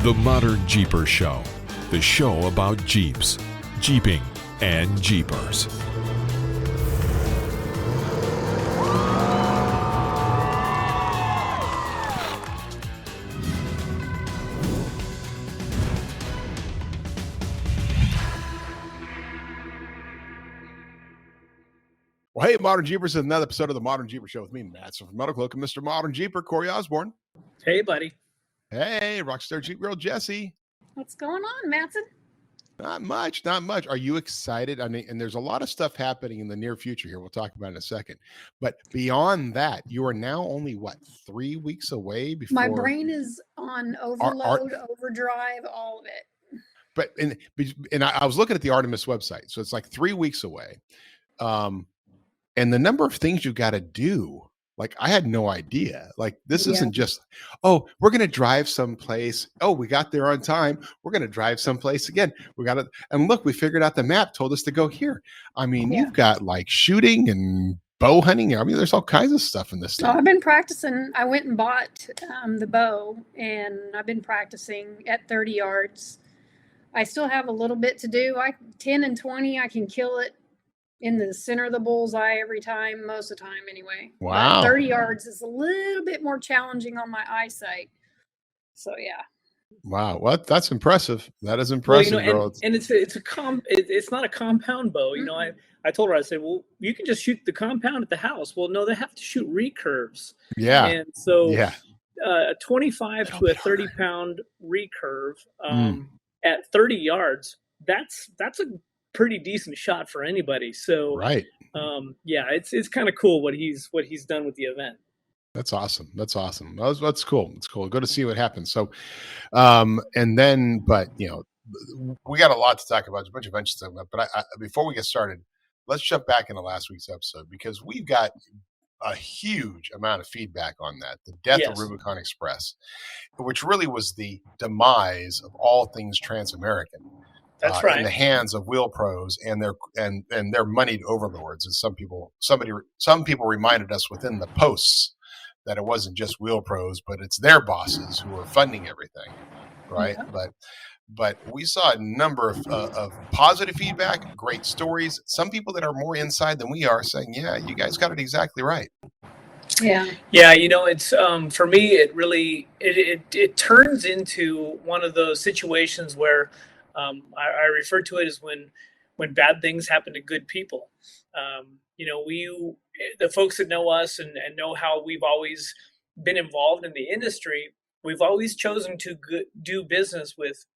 The Modern Jeeper Show, the show about Jeeps, Jeeping, and Jeepers. Well, hey, Modern Jeepers, another episode of the Modern Jeeper Show with me, Matt. So from MetalCloak and Mr. Modern Jeeper, Corey Osborne. Hey, buddy. Hey, Rockstar Jeep Girl, Jessy. What's going on, Matson? Not much. Are you excited? I mean, and there's a lot of stuff happening in the near future here. We'll talk about in a second. But beyond that, you are now only, 3 weeks away before... My brain is on overload, overdrive, all of it. But, and I was looking at the Artemis website. So it's like 3 weeks away. And the number of things you got to do, like I had no idea. Like this isn't just, oh, we're going to drive someplace. Oh, we got there on time. We're going to drive someplace again. We got to, and look, we figured out the map told us to go here. I mean, you've got like shooting and bow hunting. I mean, there's all kinds of stuff in this thing. Oh, I've been practicing. I went and bought the bow, and I've been practicing at 30 yards. I still have a little bit to do. 10 and 20, I can kill it in the center of the bullseye every time, most of the time anyway. Wow. But 30 yards is a little bit more challenging on my eyesight. So yeah. Wow. Well, that's impressive. That is impressive, girl. And it's not a compound bow. You know, I told her, I said, well, you can just shoot the compound at the house. Well, no, they have to shoot recurves. Yeah. And so a 25 to a 30 pound recurve at 30 yards, that's a pretty decent shot for anybody. So it's kind of cool what he's done with the event. That's awesome. That's cool. It's cool. Go to see what happens. So and then, but you know, we got a lot to talk about. There's a bunch of events to talk about, but I before we get started, let's jump back into last week's episode because we've got a huge amount of feedback on that, the death of Rubicon Express, which really was the demise of all things Transamerican. That's right. In the hands of wheel pros and their moneyed overlords, as some people reminded us within the posts that it wasn't just wheel pros, but it's their bosses who are funding everything, right? Yeah. But we saw a number of positive feedback, great stories. Some people that are more inside than we are saying, "Yeah, you guys got it exactly right." Yeah. You know, it's for me, it really it turns into one of those situations where. I refer to it as when bad things happen to good people. You know, the folks that know us and know how we've always been involved in the industry, we've always chosen to do business with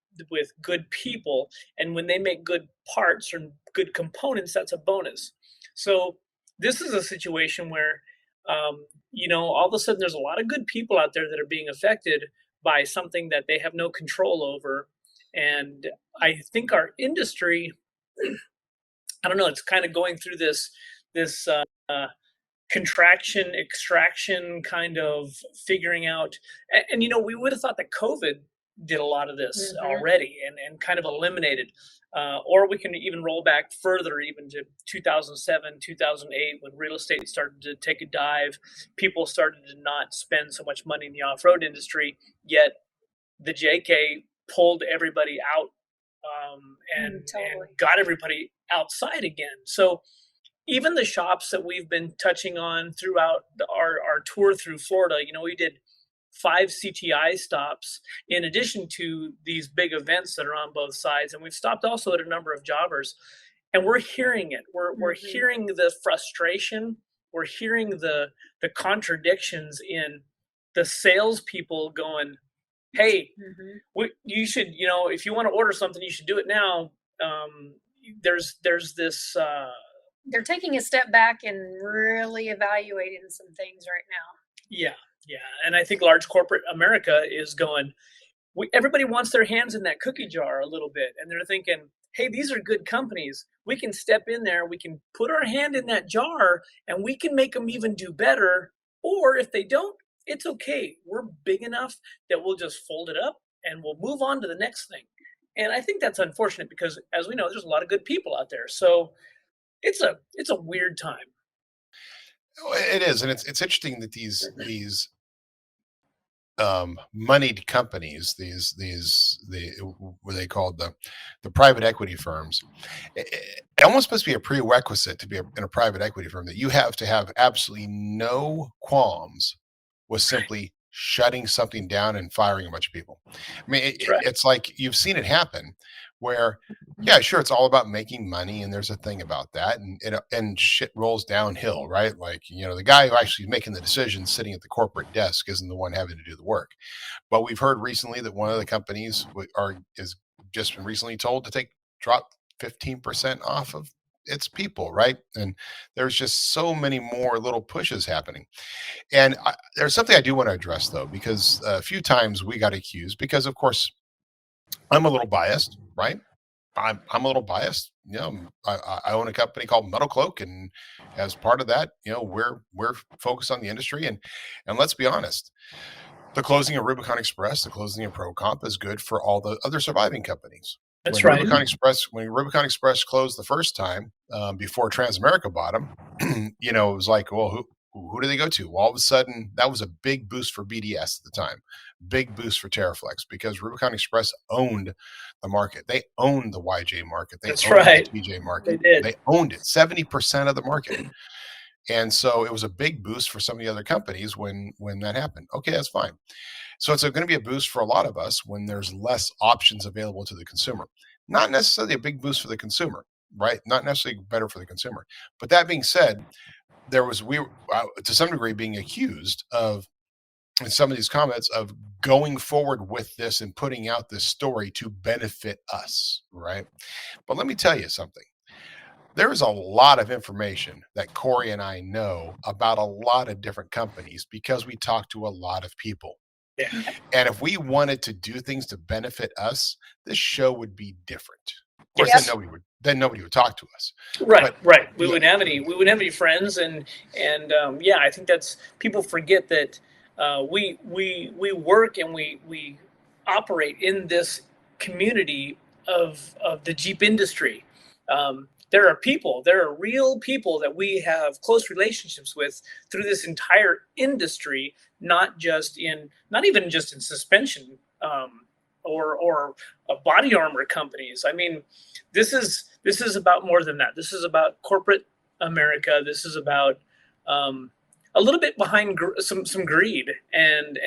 good people. And when they make good parts or good components, that's a bonus. So this is a situation where, you know, all of a sudden there's a lot of good people out there that are being affected by something that they have no control over. And I think our industry, I don't know, it's kind of going through this contraction, extraction kind of figuring out. And you know, we would have thought that COVID did a lot of this already and kind of eliminated. Or we can even roll back further, even to 2007, 2008, when real estate started to take a dive. People started to not spend so much money in the off-road industry, yet the JK pulled everybody out and got everybody outside again. So even the shops that we've been touching on throughout our tour through Florida, you know, we did 5 CTI stops in addition to these big events that are on both sides. And we've stopped also at a number of jobbers. And we're hearing it. We're hearing the frustration. We're hearing the contradictions in the salespeople going, hey, you should, you know, if you want to order something, you should do it now. There's this. They're taking a step back and really evaluating some things right now. Yeah. And I think large corporate America is going, everybody wants their hands in that cookie jar a little bit. And they're thinking, hey, these are good companies. We can step in there. We can put our hand in that jar and we can make them even do better. Or if they don't, it's okay. We're big enough that we'll just fold it up and we'll move on to the next thing. And I think that's unfortunate because, as we know, there's a lot of good people out there. So it's a weird time. It is, and it's interesting that these moneyed companies, what they called the private equity firms. It almost must be a prerequisite to be in a private equity firm that you have to have absolutely no qualms with simply shutting something down and firing a bunch of people. I mean, it's like you've seen it happen where, yeah, sure, it's all about making money, and there's a thing about that, and shit rolls downhill, right? Like, the guy who actually is making the decisions sitting at the corporate desk isn't the one having to do the work. But we've heard recently that one of the companies is just been recently told to drop 15% off of its people, right? And there's just so many more little pushes happening. And there's something I do want to address, though, because a few times we got accused, because of course I'm a little biased, right? I'm a little biased. I own a company called MetalCloak, and as part of that, we're focused on the industry, and let's be honest, the closing of Rubicon Express, the closing of ProComp is good for all the other surviving companies. That's right. When Rubicon Express closed the first time, before Transamerica bought them, it was like, well, who do they go to? Well, all of a sudden, that was a big boost for BDS at the time, big boost for Terraflex, because Rubicon Express owned the market. They owned the YJ market. They owned the TJ market. They owned it, 70% of the market. And so it was a big boost for some of the other companies when that happened. Okay, that's fine. So it's going to be a boost for a lot of us when there's less options available to the consumer. Not necessarily a big boost for the consumer, right? Not necessarily better for the consumer. But that being said, we were to some degree being accused of, in some of these comments, of going forward with this and putting out this story to benefit us, right? But let me tell you something. There is a lot of information that Corey and I know about a lot of different companies because we talk to a lot of people. Yeah. And if we wanted to do things to benefit us, this show would be different. Of course, then nobody would talk to us. Right. We wouldn't have any friends, and I think that's, people forget that we work and we operate in this community of the Jeep industry. There are real people that we have close relationships with through this entire industry, not even just in suspension or body armor companies. I mean, this is about more than that. This is about corporate America. This is about a little bit behind some greed and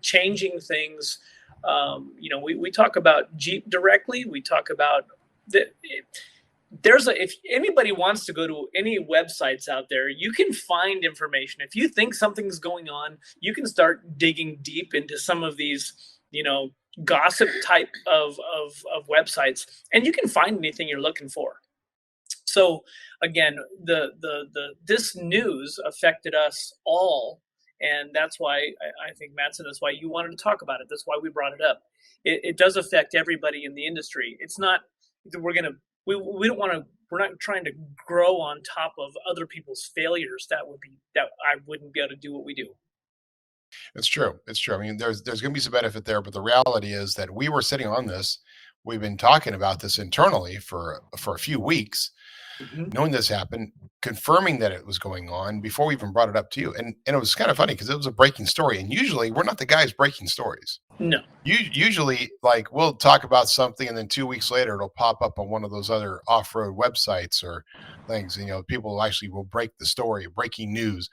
changing things. We talk about Jeep directly. We talk about if anybody wants to go to any websites out there, you can find information. If you think something's going on, you can start digging deep into some of these, gossip type of websites, and you can find anything you're looking for. So again, this news affected us all, and that's why I think, Matt said, that's why you wanted to talk about it. That's why we brought it up. It does affect everybody in the industry. It's not that we don't want to. We're not trying to grow on top of other people's failures. That I wouldn't be able to do what we do. It's true. I mean, there's going to be some benefit there, but the reality is that we were sitting on this. We've been talking about this internally for a few weeks, knowing this happened, confirming that it was going on before we even brought it up to you. And it was kind of funny because it was a breaking story. And usually we're not the guys breaking stories. No. Usually, like, we'll talk about something and then 2 weeks later it'll pop up on one of those other off-road websites or things. People actually will break the story, breaking news.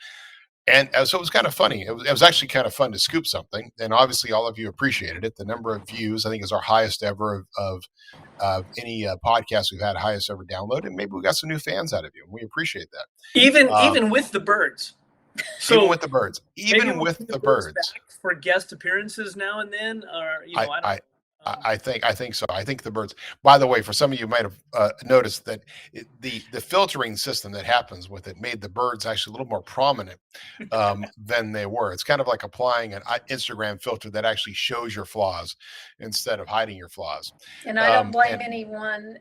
And so it was kind of funny. It was actually kind of fun to scoop something. And obviously all of you appreciated it. The number of views, I think, is our highest ever of any podcast we've had, highest ever download. And maybe we got some new fans out of you. And we appreciate that. Even with the birds. So even with the birds. Even with the birds. Back for guest appearances now and then. Or, I think so. I think the birds. By the way, for some of you might have noticed that the filtering system that happens with it made the birds actually a little more prominent than they were. It's kind of like applying an Instagram filter that actually shows your flaws instead of hiding your flaws. And I don't blame anyone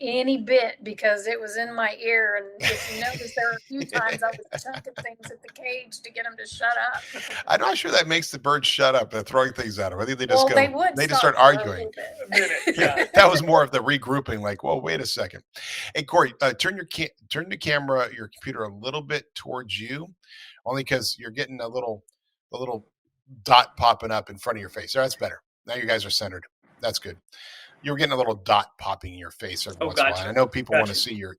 any bit, because it was in my ear. And if you notice, there were a few times I was chunking things at the cage to get them to shut up. I'm not sure that makes the birds shut up and throwing things at them. I think they just they just start arguing. Yeah, that was more of the regrouping. Like, whoa, wait a second. Hey, Corey, turn the camera, your computer a little bit towards you, only because you're getting a little dot popping up in front of your face. That's better. Now you guys are centered. That's good. You were getting a little dot popping in your face every once in a while. I know people want to see your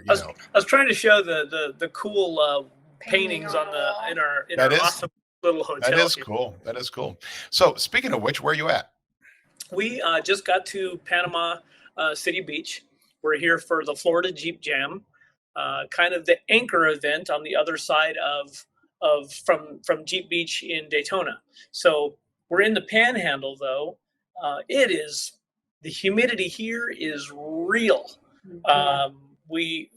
I was trying to show the cool paintings on in our awesome little hotel. That is cool. That is cool. So speaking of which, where are you at? We just got to Panama City Beach. We're here for the Florida Jeep Jam, kind of the anchor event on the other side of from Jeep Beach in Daytona. So we're in the Panhandle though. The humidity here is real. We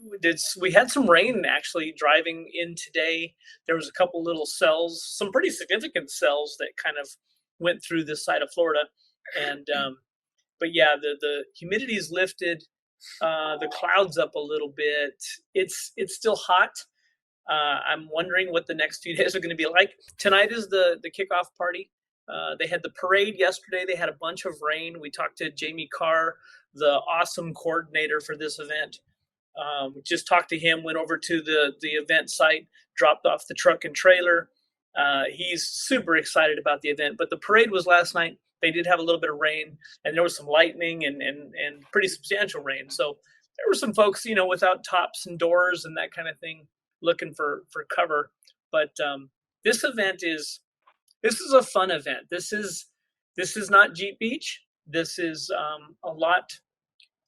had some rain actually driving in today. There was a couple little cells, some pretty significant cells that kind of went through this side of Florida. And but yeah, the humidity is lifted. The clouds up a little bit. It's still hot. I'm wondering what the next few days are going to be like. Tonight is the kickoff party. They had the parade yesterday. They had a bunch of rain. We talked to Jamie Carr, the awesome coordinator for this event. Just talked to him, went over to the event site, dropped off the truck and trailer. He's super excited about the event, but the parade was last night. They did have a little bit of rain, and there was some lightning and pretty substantial rain. So there were some folks, without tops and doors and that kind of thing, looking for cover. But this is a fun event. This is not Jeep Beach. This is a lot.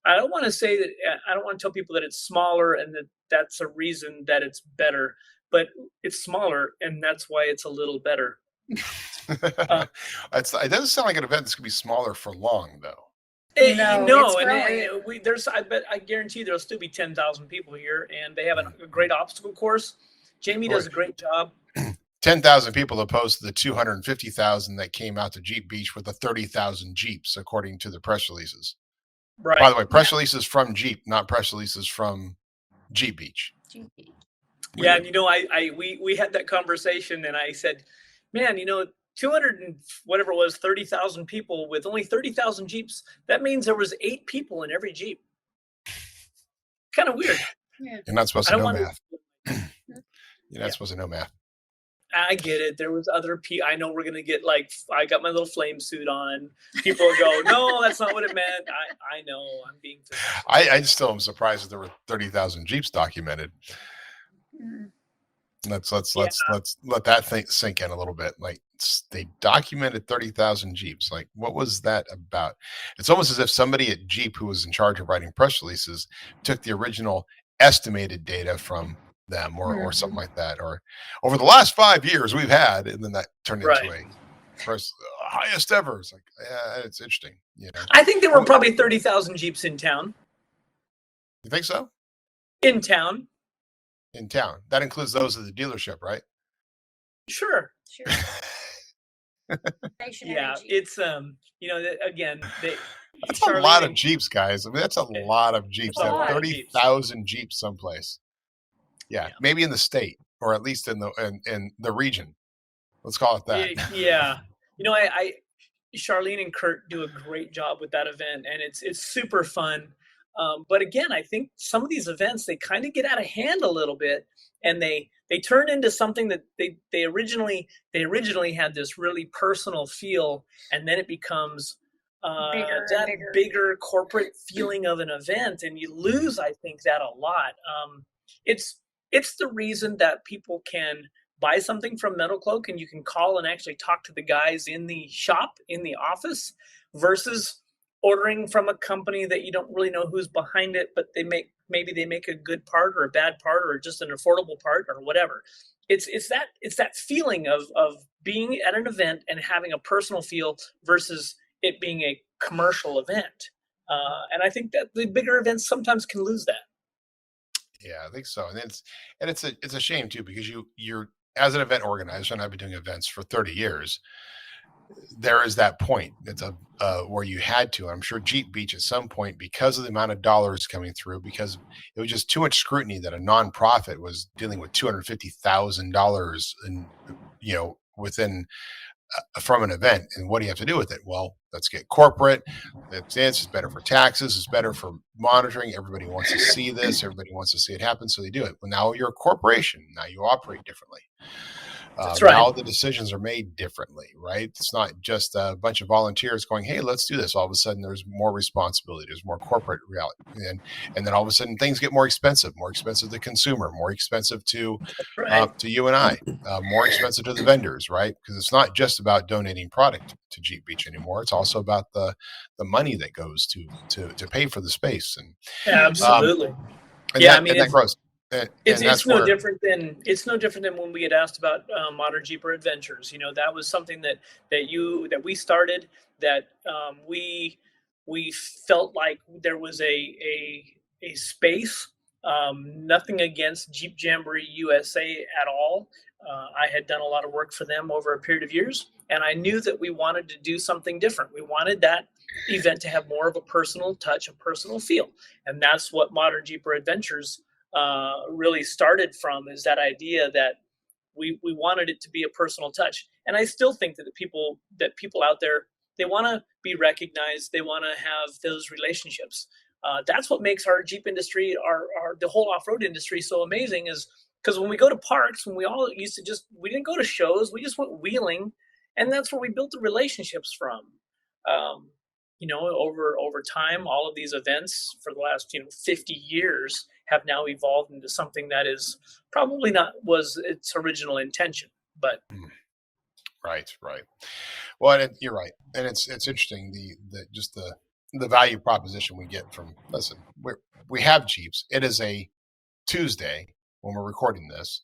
I don't want to say that. I don't want to tell people that it's smaller and that's a reason that it's better. But it's smaller, and that's why it's a little better. It doesn't sound like an event that's going to be smaller for long, though. No, I guarantee there'll still be 10,000 people here, and they have a great obstacle course. Jamie does a great job. 10,000 people opposed to the 250,000 that came out to Jeep Beach with the 30,000 Jeeps, according to the press releases. Right. By the way, press releases from Jeep, not press releases from Jeep Beach. Yeah, and we had that conversation, and I said, man, 200 and whatever it was, 30,000 people with only 30,000 Jeeps. That means there was 8 people in every Jeep. Kind of weird. Yeah. You're not supposed to know math. You're not supposed to know math. I get it. There was other people. I know we're going to get I got my little flame suit on. People will go, no, that's not what it meant. I know. I'm being I still am surprised that there were 30,000 Jeeps documented. Let's let that thing sink in a little bit. They documented 30,000 Jeeps. What was that about? It's almost as if somebody at Jeep who was in charge of writing press releases took the original estimated data from them or something like that. Or over the last 5 years we've had, and then that turned into a press highest ever. It's it's interesting. I think there were probably 30,000 Jeeps in town. You think so? In town. That includes those at the dealership, right? Sure. Yeah, it's again, that's a lot of Jeeps, guys. I mean, that's a lot of Jeeps. 30,000 Jeeps someplace. Yeah, maybe in the state, or at least in the region. Let's call it that. Yeah, Charlene and Kurt do a great job with that event, and it's super fun. But again, I think some of these events, they kind of get out of hand a little bit, and they turn into something that they originally had this really personal feel, and then it becomes bigger corporate feeling of an event, and you lose, I think, that a lot. It's the reason that people can buy something from MetalCloak and you can call and actually talk to the guys in the shop, in the office, versus ordering from a company that you don't really know who's behind it, but maybe they make a good part or a bad part or just an affordable part or whatever. It's that feeling of being at an event and having a personal feel versus it being a commercial event. And I think that the bigger events sometimes can lose that. Yeah, I think so. And it's a shame too, because you're as an event organizer, and I've been doing events for 30 years. There is that point. It's where you had to. I'm sure Jeep Beach at some point, because of the amount of dollars coming through, because it was just too much scrutiny that a nonprofit was dealing with $250,000 and within from an event. And what do you have to do with it? Well, let's get corporate. It's better for taxes. It's better for monitoring. Everybody wants to see this. Everybody wants to see it happen. So they do it. Well, now you're a corporation. Now you operate differently. That's right. Now the decisions are made differently, right? It's not just a bunch of volunteers going, "Hey, let's do this." All of a sudden, there's more responsibility, there's more corporate reality, and then all of a sudden, things get more expensive to the consumer, more expensive to you and I, more expensive to the vendors, right? Because it's not just about donating product to Jeep Beach anymore; it's also about the money that goes to pay for the space, and absolutely. and that grows. It's no different than when we get asked about ModernJeeper Adventures. You know, that was something that we started, that we felt like there was a space. Nothing against Jeep Jamboree USA at all. I had done a lot of work for them over a period of years, and I knew that we wanted to do something different. We wanted that event to have more of a personal touch, a personal feel, and that's what ModernJeeper Adventures really started from, is that idea that we wanted it to be a personal touch. And I still think that people out there, they want to be recognized. They want to have those relationships. That's what makes our Jeep industry, the whole off-road industry, so amazing, is because when we go to parks, when we all used to we didn't go to shows, we just went wheeling, and that's where we built the relationships from. You know, over time, all of these events for the last 50 years have now evolved into something that is probably not was its original intention. But right. Well, you're right, and it's interesting the value proposition we get from. Listen, we have Jeeps. It is a Tuesday when we're recording this.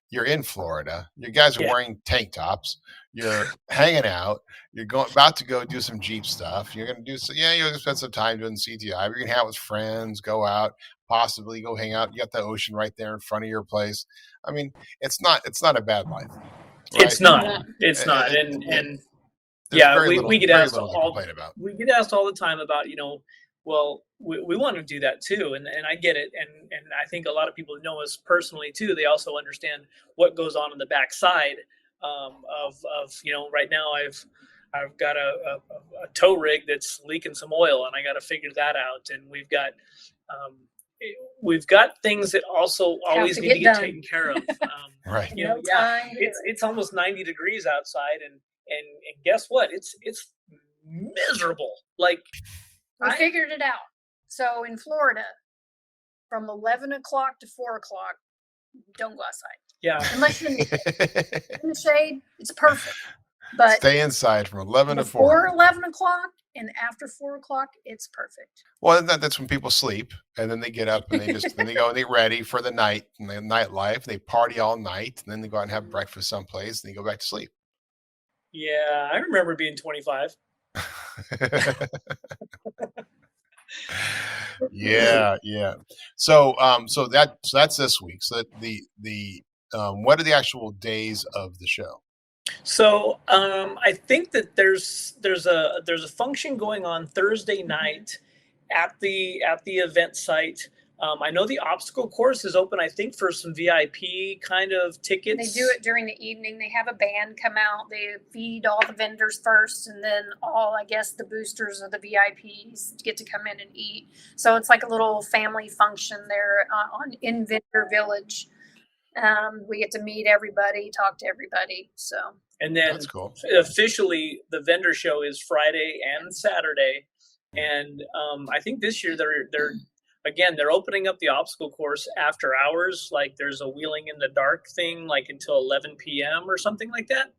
You're in Florida. You guys are wearing tank tops. You're hanging out. You're about to go do some Jeep stuff. You're going to do you're going to spend some time doing CTI. You're going to hang out with friends, go out, possibly go hang out. You got the ocean right there in front of your place. I mean, it's not a bad life. Right? It's not. And we get asked we get asked all the time about, well, we want to do that too, and I get it, and I think a lot of people who know us personally too, they also understand what goes on the backside of right now I've got a tow rig that's leaking some oil, and I got to figure that out, and we've got things that also always need to get taken care of. Right. It's almost 90 degrees outside, and guess what? It's miserable. Like, we figured it out. So in Florida, from 11 o'clock to 4 o'clock, don't go outside. Yeah. Unless you're in the shade, it's perfect. But stay inside from 11 to 4. Before 11 o'clock and after 4 o'clock, it's perfect. Well, that's when people sleep, and then they get up and then they go and they ready for the night and the nightlife. They party all night, and then they go out and have breakfast someplace, and they go back to sleep. Yeah, I remember being 25. Yeah. So that's this week. So what are the actual days of the show? So I think that there's a function going on Thursday night at the event site. I know the obstacle course is open, I think, for some VIP kind of tickets. They do it during the evening. They have a band come out. They feed all the vendors first, and then the boosters or the VIPs get to come in and eat. So it's like a little family function there in Vendor Village. We get to meet everybody, talk to everybody. So. And then that's cool. Officially, the vendor show is Friday and Saturday. And I think this year they're opening up the obstacle course after hours. Like, there's a wheeling in the dark thing, like until 11 p.m. or something like that.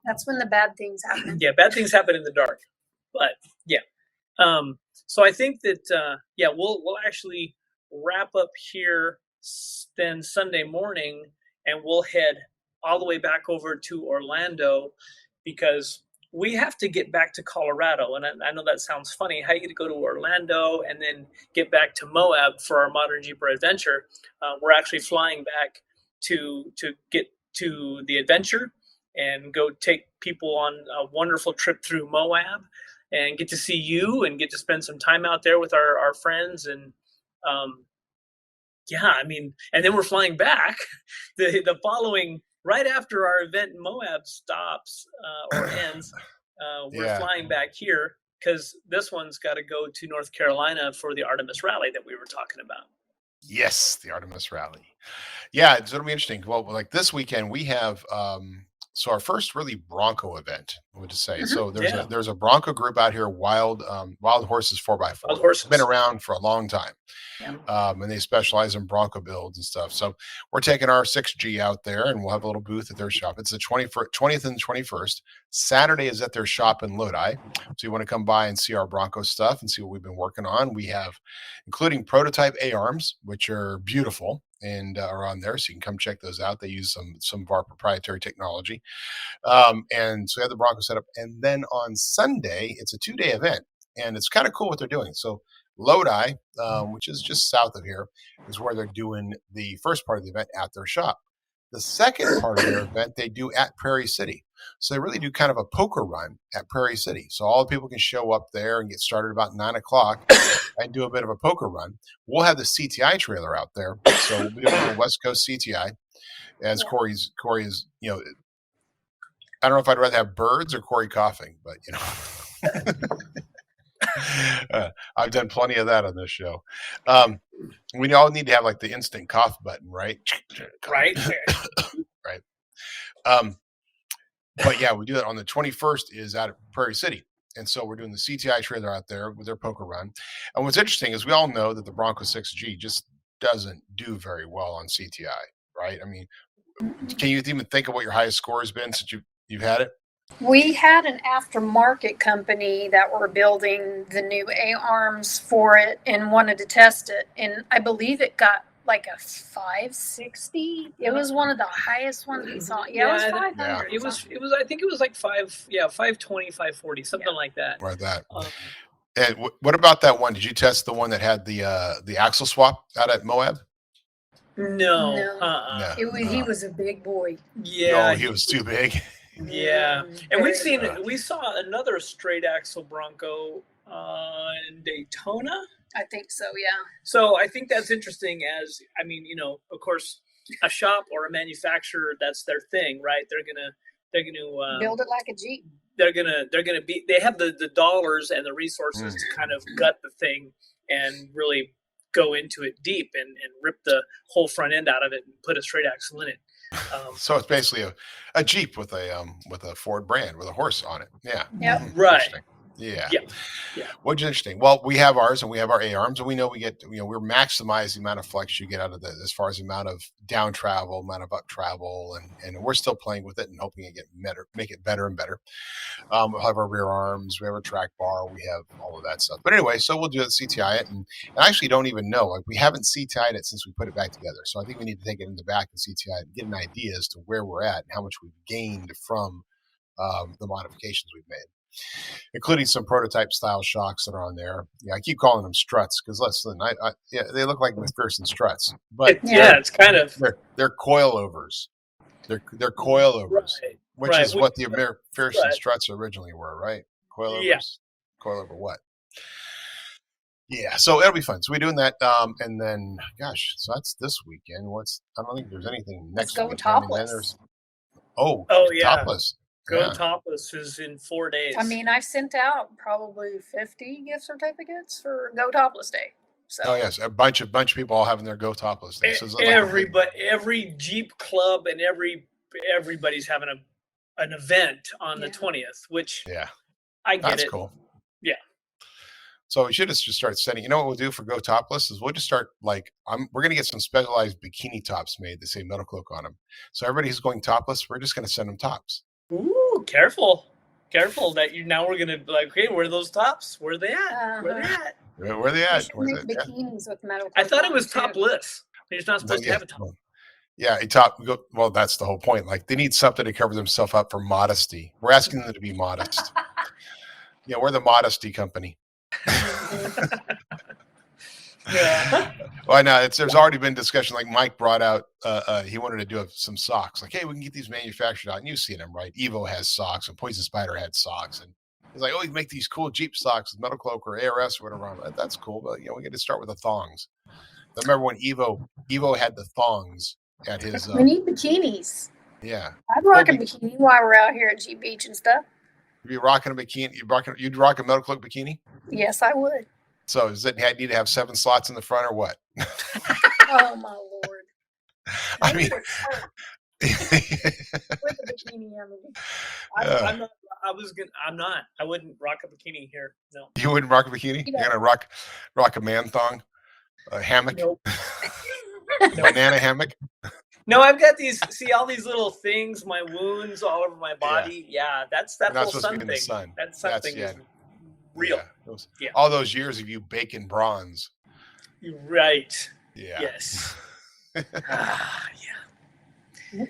That's when the bad things happen. Yeah, bad things happen in the dark. But yeah. So I think that we'll actually wrap up here then Sunday morning, and we'll head all the way back over to Orlando, because we have to get back to Colorado. And I know that sounds funny. How you get to go to Orlando and then get back to Moab for our ModernJeeper adventure? We're actually flying back to get to the adventure and go take people on a wonderful trip through Moab and get to see you and get to spend some time out there with our friends. And and then we're flying back the following, right after our event in Moab stops or ends, we're flying back here, because this one's got to go to North Carolina for the Artemis Rally that we were talking about. Yes, the Artemis Rally. Yeah, it's going to be interesting. Well, like this weekend, we have so our first really Bronco event, I would just say. So there's a Bronco group out here, Wild Horses 4x4. Wild Horses. Been around for a long time. Yeah. And they specialize in Bronco builds and stuff. So we're taking our 6G out there, and we'll have a little booth at their shop. It's the 20th and 21st. Saturday is at their shop in Lodi. So you want to come by and see our Bronco stuff and see what we've been working on. We have, including prototype A-arms, which are beautiful and are on there. So you can come check those out. They use some of our proprietary technology. And so we have the Bronco set up. And then on Sunday, it's a 2-day event. And it's kind of cool what they're doing. So Lodi, which is just south of here, is where they're doing the first part of the event at their shop. The second part of their event they do at Prairie City. So they really do kind of a poker run at Prairie City. So all the people can show up there and get started about 9 o'clock and do a bit of a poker run. We'll have the CTI trailer out there. So we'll be doing a West Coast CTI. As Corey is, I don't know if I'd rather have birds or Corey coughing, but I've done plenty of that on this show. We all need to have like the instant cough button, right? Right. Right. But yeah, we do that on the 21st is out at Prairie City. And so we're doing the CTI trailer out there with their poker run. And what's interesting is we all know that the Bronco 6G just doesn't do very well on CTI, right? I mean, can you even think of what your highest score has been since you've had it? We had an aftermarket company that were building the new A-arms for it and wanted to test it. And I believe it got like a 560. It was one of the highest ones we saw. Yeah, it was 500. It was, I think it was like 520, 540, something like that. Right, that. And what about that one? Did you test the one that had the axle swap out at Moab? No. He was a big boy. Yeah. Oh, he was too big. Yeah, and we saw another straight axle Bronco in Daytona. I think so, yeah. So I think that's interesting. Of course, a shop or a manufacturer, that's their thing, right? They're gonna build it like a Jeep. They have the dollars and the resources to kind of gut the thing and really go into it deep and rip the whole front end out of it and put a straight axle in it. So it's basically a Jeep with a Ford brand with a horse on it. Yeah. Yep. Right. Yeah. Yeah. Which is interesting. Well, we have ours and we have our A-arms, and we know we're maximizing the amount of flex you get out of as far as the amount of down travel, amount of up travel, and we're still playing with it and hoping it make it better and better. We'll have our rear arms, we have a track bar, we have all of that stuff. But anyway, so we'll do it, CTI it, and I actually don't even know. Like, we haven't CTI'd it since we put it back together. So I think we need to take it in the back and CTI it and get an idea as to where we're at and how much we've gained from the modifications we've made, including some prototype style shocks that are on there. Yeah, I keep calling them struts because listen, they look like McPherson struts, but it's kind of they're coilovers. They're coilovers, which is what the McPherson struts originally were, right? Coilovers. Yeah. Coilover what? Yeah, so it'll be fun. So we're doing that, and then gosh, so that's this weekend. I don't think there's anything next weekend. Let's go topless. Topless. Topless is in 4 days. I mean, I've sent out probably 50 gift certificates for Go Topless Day. So. Oh yes, a bunch of people all having their Go Topless Day. So every Jeep club and everybody's having an event on the 20th, which I get that's it. Cool. Yeah. So we should just start sending. You know what we'll do for Go Topless is we'll just start we're going to get some specialized bikini tops made that say MetalCloak on them. So everybody who's going topless, we're just going to send them tops. Ooh, careful that we're gonna be like, hey, where are those tops? Where are they at? Where are they at? Where are they at? Bikinis with MetalCloak. I thought it was topless. You're not supposed to have a top. Yeah, well, that's the whole point. Like, they need something to cover themselves up for modesty. We're asking them to be modest. We're the modesty company. Yeah. Well, I know there's already been discussion. Like Mike brought out, he wanted to do some socks. Like, hey, we can get these manufactured out. And you've seen them, right? Evo has socks, and Poison Spider had socks, and he's like, oh, you can make these cool Jeep socks with MetalCloak or ARS or whatever. That's cool, but we got to start with the thongs. I remember when Evo had the thongs at his. We need bikinis. Yeah, I'd rock a bikini while we're out here at Jeep Beach and stuff. You'd be rocking a bikini. You'd rock a MetalCloak bikini. Yes, I would. So does it need to have 7 slots in the front or what? Oh my Lord! I mean, With the bikini on. I'm not. I'm not. I wouldn't rock a bikini here. No. you wouldn't rock a bikini? You're gonna rock a man thong, a hammock, Nope. banana hammock. No, I've got these. See all these little things, my wounds all over my body. Yeah, that's that Not whole supposed to be sun in the thing. sun. That sun thing is real. Yeah. All those years of you baking bronze. You're right. Yeah. Yes. Yeah.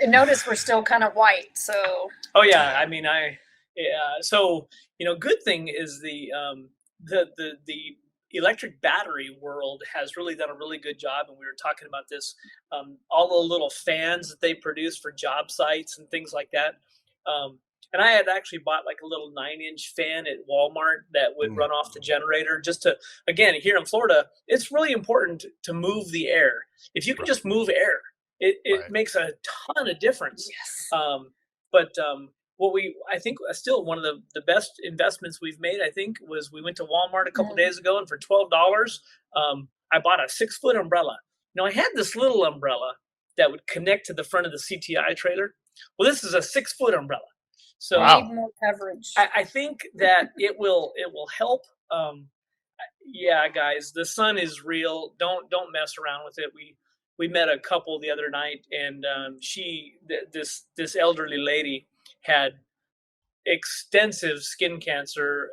And notice we're still kind of white, so. Oh yeah, I mean, so good thing is the electric battery world has really done a really good job, and we were talking about this, all the little fans that they produce for job sites and things like that. And I had actually bought like a little 9-inch fan at Walmart that would run off the generator just to, again, here in Florida, it's really important to move the air. If you can just move air, it makes a ton of difference. Yes. But I think still one of the best investments we've made, I think, was we went to Walmart a couple days ago, and for $12, I bought a 6-foot umbrella. Now I had this little umbrella that would connect to the front of the CTI trailer. Well, this is a 6-foot umbrella. So need more coverage. I think that it will help. Yeah, guys, the sun is real. Don't mess around with it. We met a couple the other night, and this elderly lady had extensive skin cancer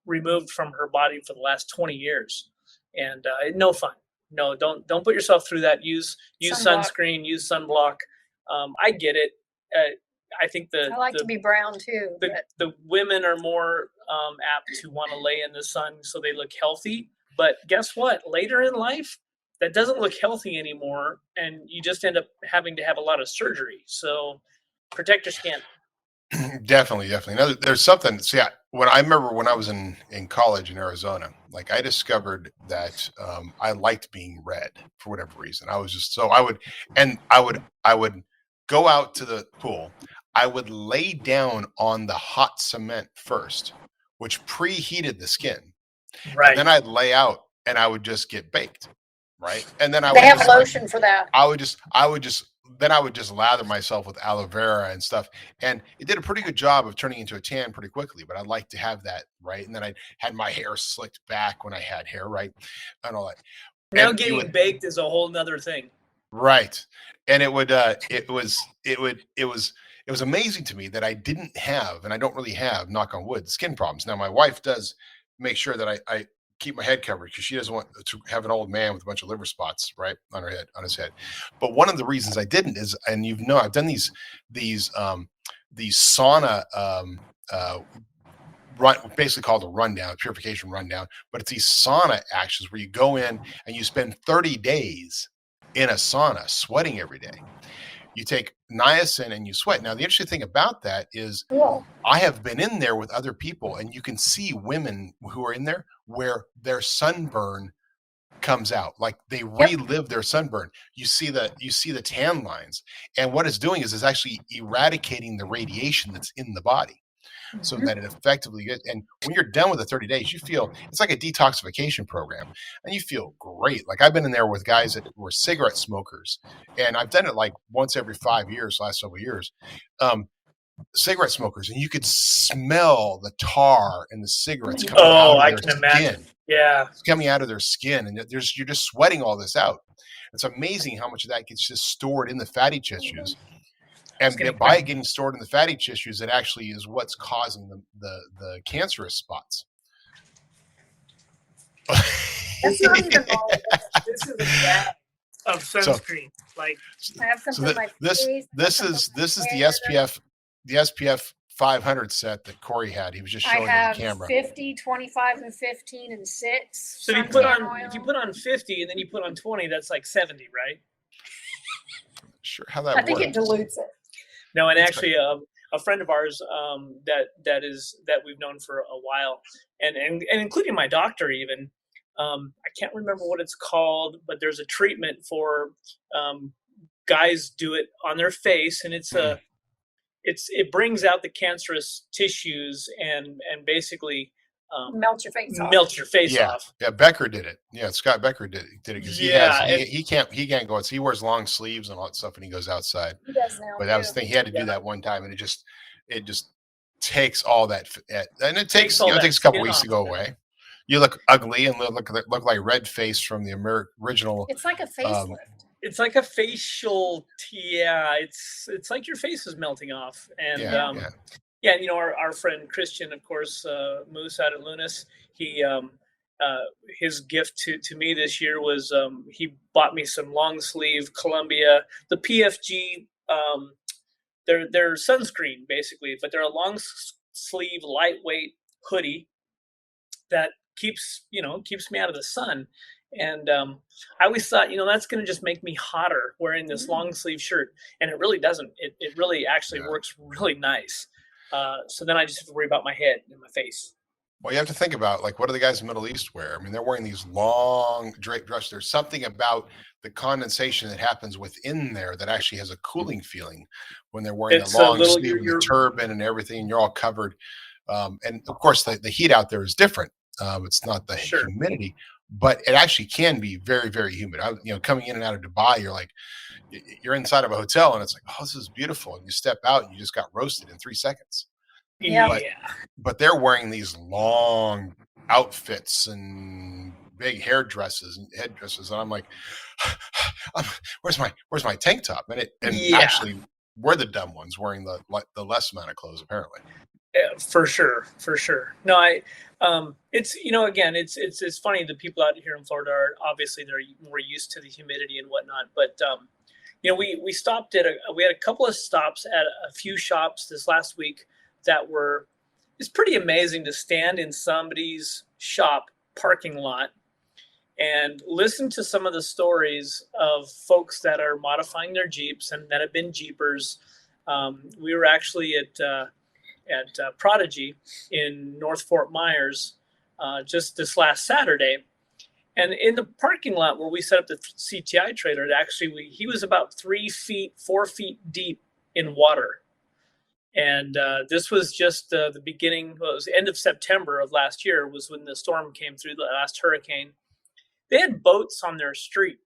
removed from her body for the last 20 years, and no fun. No, don't put yourself through that. Use sunscreen, use sunblock. I get it. I think I like to be brown too. The women are more apt to want to lay in the sun so they look healthy. But guess what? Later in life, that doesn't look healthy anymore, and you just end up having to have a lot of surgery. So protect your skin. Definitely. Now, there's something. See, when I remember when I was in college in Arizona, like I discovered that I liked being red for whatever reason. I was just I would go out to the pool. I would lay down on the hot cement first, which preheated the skin. Right. And then I'd lay out and I would just get baked. Right. And then they have lotion for that. I would just lather myself with aloe vera and stuff. And it did a pretty good job of turning into a tan pretty quickly, but I'd like to have that. Right. And then I had my hair slicked back when I had hair. Right. And all that. Now getting baked is a whole nother thing. Right. And it was amazing to me that I didn't have, and I don't really have, knock on wood, skin problems. Now my wife does make sure that I keep my head covered because she doesn't want to have an old man with a bunch of liver spots right on his head. But one of the reasons I didn't is, and I've done these sauna basically called a rundown, purification rundown, but it's these sauna actions where you go in and you spend 30 days in a sauna sweating every day. You take niacin and you sweat. Now, the interesting thing about that is I have been in there with other people, and you can see women who are in there where their sunburn comes out. Like they relive their sunburn. You see the tan lines. And what it's doing is it's actually eradicating the radiation that's in the body. So that it effectively gets, and when you're done with the 30 days, you feel it's like a detoxification program, and you feel great. Like I've been in there with guys that were cigarette smokers, and I've done it like once every 5 years, last several years. Cigarette smokers, and you could smell the tar and the cigarettes coming out of I their can skin. imagine. Yeah, it's coming out of their skin, and you're just sweating all this out. It's amazing how much of that gets just stored in the fatty tissues. And by it getting stored in the fatty tissues, it actually is what's causing the cancerous spots. That's not even all. This is a bag of sunscreen. I have something like this is the SPF 500 set that Corey had. He was just showing on the camera. 50, 25, and 15, and 6. So if you put on 50 and then you put on 20, that's like 70, right? Sure, how that works. I think it dilutes it. No, and actually, a friend of ours that we've known for a while, and including my doctor even. I can't remember what it's called, but there's a treatment for guys do it on their face, and it brings out the cancerous tissues and basically Melt your face off. melt your face off. Yeah, Becker did it. Yeah, Scott Becker did it because he can't go. He wears long sleeves and all that stuff when he goes outside. He does now. But that was the thing, he had to do that one time, and it just takes all that, and it takes a couple weeks to go away. You look ugly and look like red face from the original. It's like a facelift. It's like a facial. Yeah, it's like your face is melting off, and yeah, you know, our friend Christian, of course, Moose out at Lunas, he his gift to me this year was he bought me some long sleeve Columbia, the PFG. They're sunscreen basically, but they're a long sleeve, lightweight hoodie that keeps me out of the sun. And I always thought, you know, that's going to just make me hotter wearing this long sleeve shirt, and it really doesn't. It really actually works really nice. So then I just have to worry about my head and my face. Well, you have to think about, like, what do the guys in the Middle East wear? I mean, they're wearing these long draped dresses. There's something about the condensation that happens within there that actually has a cooling feeling when they're wearing the long sleeve and the turban and everything, and you're all covered. And of course, the heat out there is different. It's not the humidity, but it actually can be very, very humid. Coming in and out of Dubai, you're inside of a hotel and it's like, oh, this is beautiful. And you step out and you just got roasted in 3 seconds. Yeah. But they're wearing these long outfits and big headdresses. And I'm like, where's my tank top? And actually we're the dumb ones wearing the less amount of clothes, apparently. Yeah, for sure. No, it's, you know, again, it's funny. The people out here in Florida are obviously they're more used to the humidity and whatnot. But you know, we stopped we had a couple of stops at a few shops this last week that it's pretty amazing to stand in somebody's shop parking lot and listen to some of the stories of folks that are modifying their Jeeps and that have been Jeepers. We were actually at Prodigy in North Fort Myers just this last Saturday. And in the parking lot where we set up the CTI trailer, he was about 4 feet deep in water. And this was just the beginning. Well, it was the end of September of last year was when the storm came through, the last hurricane. They had boats on their street.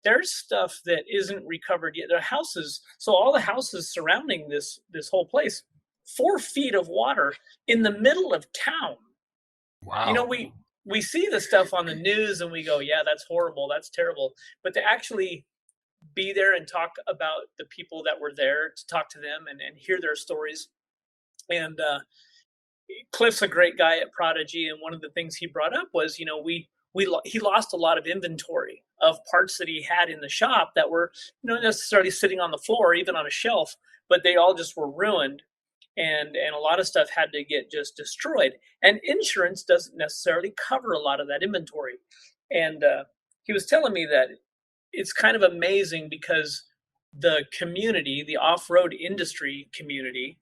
There's stuff that isn't recovered yet. Their houses, so all the houses surrounding this whole place, 4 feet of water in the middle of town. Wow. You know, we see the stuff on the news and we go, yeah, that's horrible, that's terrible. But to actually be there and talk about the people that were there, to talk to them and hear their stories. And Cliff's a great guy at Prodigy, and one of the things he brought up was, you know, he lost a lot of inventory of parts that he had in the shop that were, you know, necessarily sitting on the floor, even on a shelf, but they all just were ruined. And a lot of stuff had to get just destroyed. And insurance doesn't necessarily cover a lot of that inventory. And he was telling me that it's kind of amazing because the community, the off-road industry community,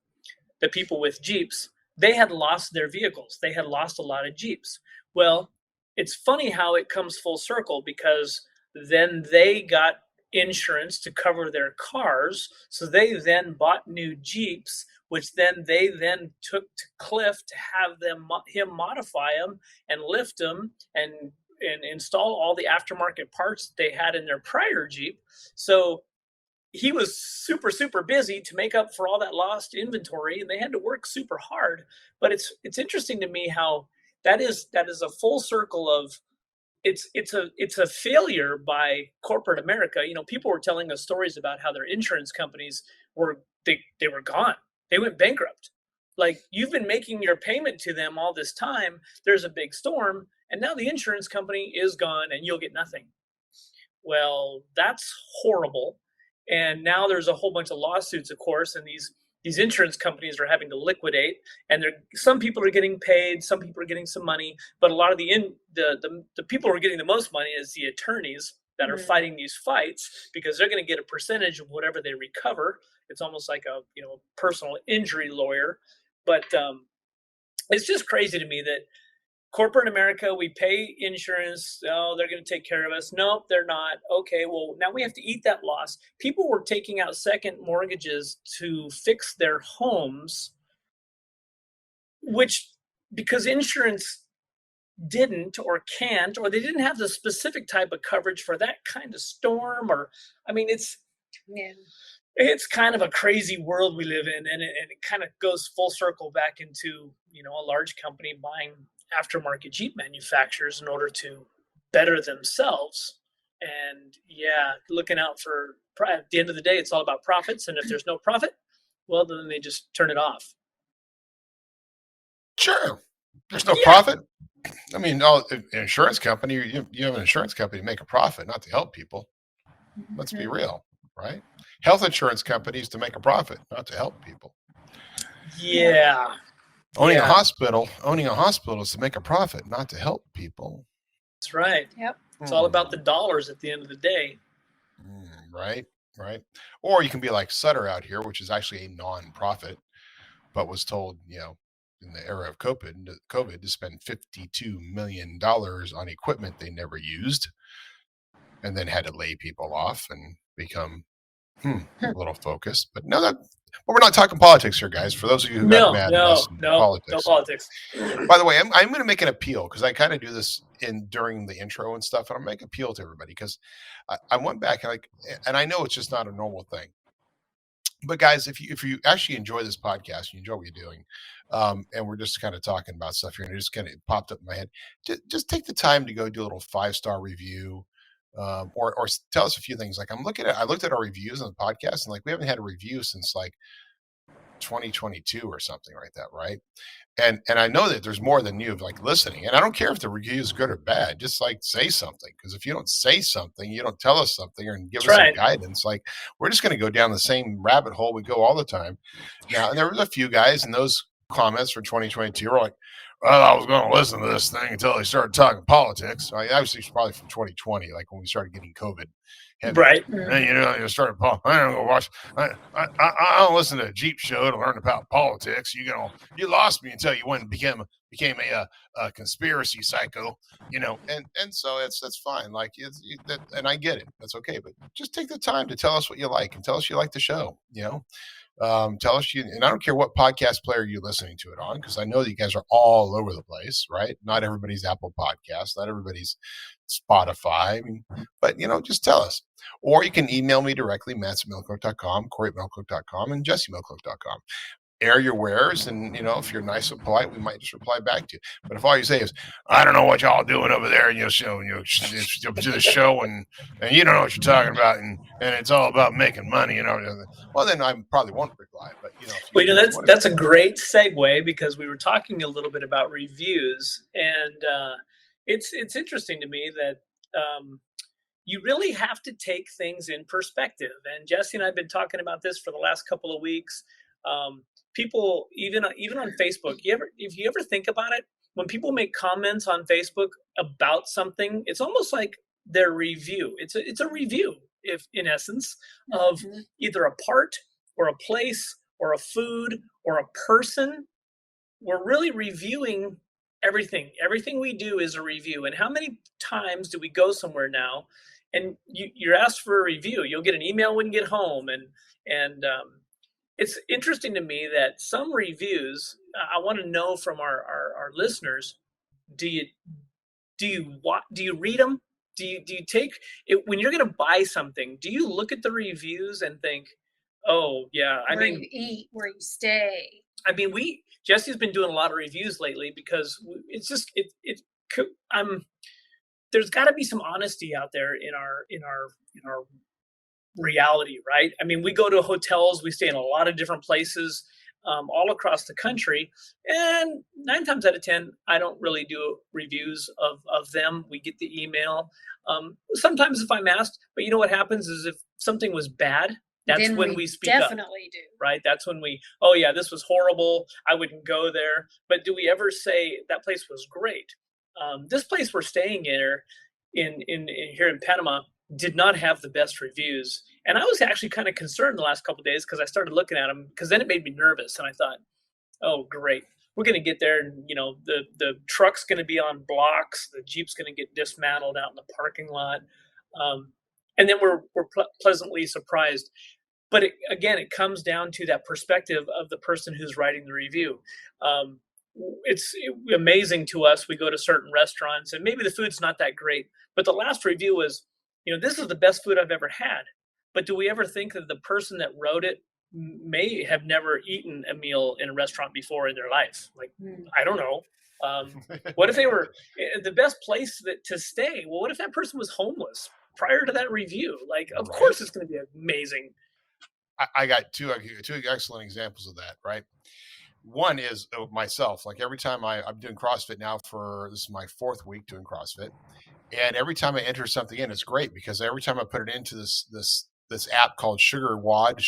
the people with Jeeps, they had lost their vehicles. They had lost a lot of Jeeps. Well, it's funny how it comes full circle, because then they got insurance to cover their cars. So they then bought new Jeeps, which then they took to Cliff to have him modify them and lift them and install all the aftermarket parts they had in their prior Jeep. So he was super, super busy to make up for all that lost inventory, and they had to work super hard. But it's interesting to me how that is a full circle of it's a failure by corporate America. You know, people were telling us stories about how their insurance companies were gone. They went bankrupt. Like, you've been making your payment to them all this time. There's a big storm, and now the insurance company is gone and you'll get nothing. Well, that's horrible. And now there's a whole bunch of lawsuits, of course, and these insurance companies are having to liquidate. And some people are getting paid, some people are getting some money, but a lot of the people who are getting the most money is the attorneys that are fighting these fights, because they're going to get a percentage of whatever they recover. It's almost like a personal injury lawyer. But it's just crazy to me that corporate America, we pay insurance. Oh, they're going to take care of us. Nope, they're not. Okay, well, now we have to eat that loss. People were taking out second mortgages to fix their homes, which because insurance didn't or can't, or they didn't have the specific type of coverage for that kind of storm. Or, I mean, it's kind of a crazy world we live in, and it kind of goes full circle back into, a large company buying aftermarket Jeep manufacturers in order to better themselves. And looking out for, at the end of the day, it's all about profits. And if there's no profit, well, then they just turn it off. Sure. There's no profit. I mean, an insurance company, you have an insurance company to make a profit, not to help people. Let's be real, right? Health insurance companies to make a profit, not to help people. Yeah. Owning a hospital is to make a profit, not to help people. That's right. Yep. It's all about the dollars at the end of the day. Right. Or you can be like Sutter out here, which is actually a non-profit, but was told, in the era of COVID to spend $52 million on equipment they never used, and then had to lay people off and become a little focused. But but we're not talking politics here, guys. For those of you who got mad at us in politics. No politics. By the way, I'm going to make an appeal, because I kind of do this during the intro and stuff, and I'm make an appeal to everybody, because I went back and I know it's just not a normal thing. But guys, if you actually enjoy this podcast, you enjoy what you're doing, and we're just kind of talking about stuff here, and it just kind of popped up in my head, just take the time to go do a little 5-star review, or tell us a few things. Like I looked at our reviews on the podcast, and we haven't had a review since 2022 or something like that, right? And I know that there's more than you listening, and I don't care if the review is good or bad. Just say something, because if you don't say something, you don't tell us something or give us some guidance. We're just going to go down the same rabbit hole we go all the time. Now, and there was a few guys in those comments for 2022 were like, well, I was going to listen to this thing until they started talking politics. Obviously, it's probably from 2020, when we started getting COVID. Right. And you started. I don't go watch. I don't listen to a Jeep show to learn about politics. You lost me until you went and became a conspiracy psycho. And so that's fine. And I get it. That's okay. But just take the time to tell us what you like, and tell us you like the show. Tell us and I don't care what podcast player you're listening to it on, because I know that you guys are all over the place, right? Not everybody's Apple Podcasts, not everybody's Spotify, but just tell us. Or you can email me directly, Matt@MetalCloak.com, Corey@MetalCloak.com, and Jessy@MetalCloak.com. Air your wares, and if you're nice and polite, we might just reply back to you. But if all you say is, I don't know what y'all doing over there, do the show, and you don't know what you're talking about, and it's all about making money, well, then I probably won't reply. But that's a great segue, because we were talking a little bit about reviews, and it's interesting to me that you really have to take things in perspective. And Jessy and I have been talking about this for the last couple of weeks. People, even on Facebook, if you ever think about it, when people make comments on Facebook about something, it's almost like their review. It's a review, if in essence, of either a part or a place or a food or a person. We're really reviewing everything. Everything we do is a review. And how many times do we go somewhere now, and you're asked for a review? You'll get an email when you get home, and it's interesting to me that some reviews, I want to know from our listeners, do you read them? Do you take it when you're going to buy something? Do you look at the reviews and think, oh yeah, where you eat, where you stay? I mean, Jessy's been doing a lot of reviews lately, because it's just there's got to be some honesty out there in our reality, right? I mean, we go to hotels, we stay in a lot of different places all across the country, and 9 times out of 10, I don't really do reviews of them. We get the email. Sometimes if I'm asked, but you know what happens is if something was bad, that's when we speak up. Definitely do. Right? That's when oh yeah, this was horrible, I wouldn't go there. But do we ever say that place was great? This place we're staying in here in Panama did not have the best reviews. And I was actually kind of concerned the last couple of days, because I started looking at them, because then it made me nervous. And I thought, oh, great. We're going to get there, and, the truck's going to be on blocks. The Jeep's going to get dismantled out in the parking lot. And then we're pleasantly surprised. But again, it comes down to that perspective of the person who's writing the review. it's amazing to us. We go to certain restaurants and maybe the food's not that great, but the last review was, this is the best food I've ever had. But do we ever think that the person that wrote it may have never eaten a meal in a restaurant before in their life? Like, I don't know. What if they were the best place to stay? Well, what if that person was homeless prior to that review? Like, of course it's going to be amazing. I got two excellent examples of that, right? One is myself. Like every time I'm doing CrossFit now this is my 4th week doing CrossFit. And every time I enter something in, it's great because every time I put it into this app called Sugar WOD,